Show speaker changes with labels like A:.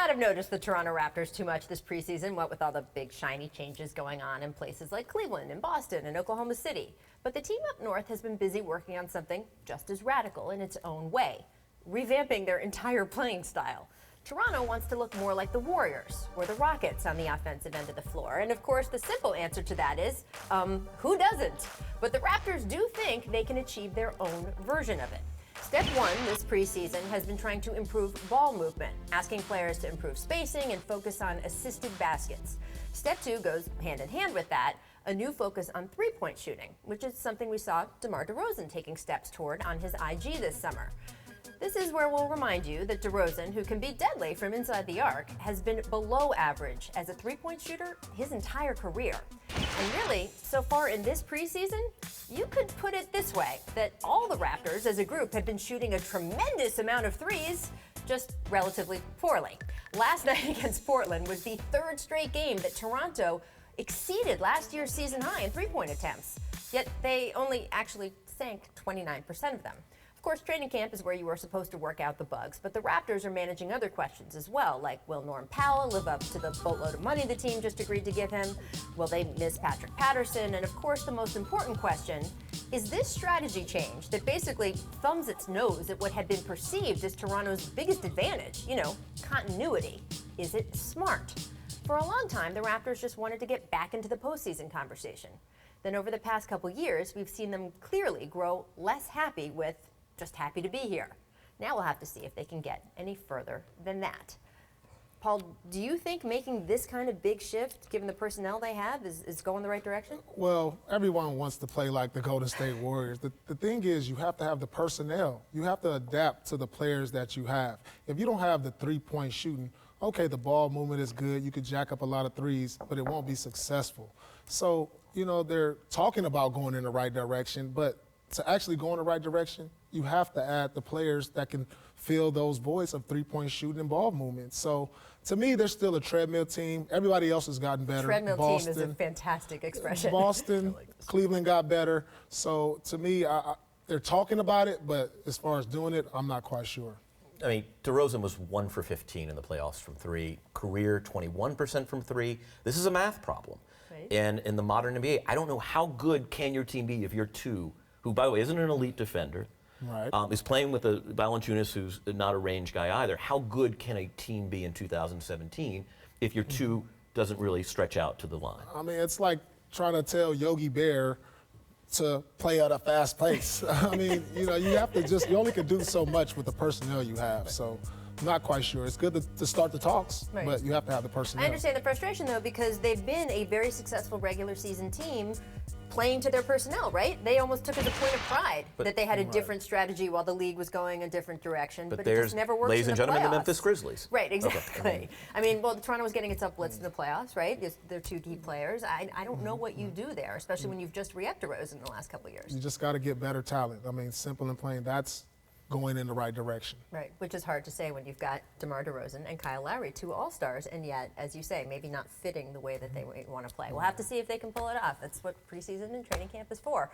A: not have noticed the Toronto Raptors too much this preseason, what with all the big shiny changes going on in places like Cleveland and Boston and Oklahoma City. But the team up north has been busy working on something just as radical in its own way, revamping their entire playing style. Toronto wants to look more like the Warriors or the Rockets on the offensive end of the floor. And of course, the simple answer to that is, who doesn't? But the Raptors do think they can achieve their own version of it. Step one this preseason has been trying to improve ball movement, asking players to improve spacing and focus on assisted baskets. Step two goes hand in hand with that, a new focus on three-point shooting, which is something we saw DeMar DeRozan taking steps toward on his IG this summer. This is where we'll remind you that DeRozan, who can be deadly from inside the arc, has been below average as a three-point shooter his entire career. And really, so far in this preseason, you could put it this way, that all the Raptors as a group have been shooting a tremendous amount of threes, just relatively poorly. Last night against Portland was the third straight game that Toronto exceeded last year's season high in three-point attempts, yet they only actually sank 29% of them. Of course, training camp is where you are supposed to work out the bugs, but the Raptors are managing other questions as well, like will Norm Powell live up to the boatload of money the team just agreed to give him? Will they miss Patrick Patterson? And of course, the most important question, is this strategy change that basically thumbs its nose at what had been perceived as Toronto's biggest advantage, continuity, is it smart? For a long time, the Raptors just wanted to get back into the postseason conversation. Then over the past couple years, we've seen them clearly grow less happy with just happy to be here. Now we'll have to see if they can get any further than that. Paul, do you think making this kind of big shift, given the personnel they have, is going the right direction?
B: Well, everyone wants to play like the Golden State Warriors. The thing is, you have to have the personnel. You have to adapt to the players that you have. If you don't have the three-point shooting, okay, the ball movement is good. You could jack up a lot of threes, but it won't be successful. So, they're talking about going in the right direction, but to actually go in the right direction, you have to add the players that can fill those voids of three-point shooting and ball movement. So, to me, they're still a treadmill team. Everybody else has gotten better.
A: Treadmill team is a fantastic expression.
B: Boston, Cleveland got better. So, to me, they're talking about it, but as far as doing it, I'm not quite sure.
C: I mean, DeRozan was 1 for 15 in the playoffs from three, career 21% from three. This is a math problem.
A: Right.
C: And in the modern NBA, I don't know how good can your team be if you're two, who, by the way, isn't an elite defender,
B: right,
C: is playing with a Valanciunas who's not a range guy either. How good can a team be in 2017 if your two doesn't really stretch out to the line?
B: I mean, it's like trying to tell Yogi Bear to play at a fast pace. I mean, you have to you only can do so much with the personnel you have. So, I'm not quite sure. It's good to start the talks,
A: right,
B: but you have to have the personnel.
A: I understand the frustration, though, because they've been a very successful regular season team playing to their personnel, right? They almost took it as a point of pride that they had a different strategy while the league was going a different direction, but it just never worked
C: ladies
A: in
C: and
A: the
C: gentlemen,
A: playoffs.
C: the Memphis Grizzlies.
A: Right, exactly.
C: Okay.
A: I mean, Toronto was getting itself blitzed in the playoffs, right? They're two key players. I don't know what you do there, especially when you've just re-upped DeRozan in the last couple of years.
B: You just got to get better talent. I mean, simple and plain, that's going in the right direction.
A: Right, which is hard to say when you've got DeMar DeRozan and Kyle Lowry, two all-stars, and yet, as you say, maybe not fitting the way that they want to play. We'll have to see if they can pull it off. That's what preseason and training camp is for.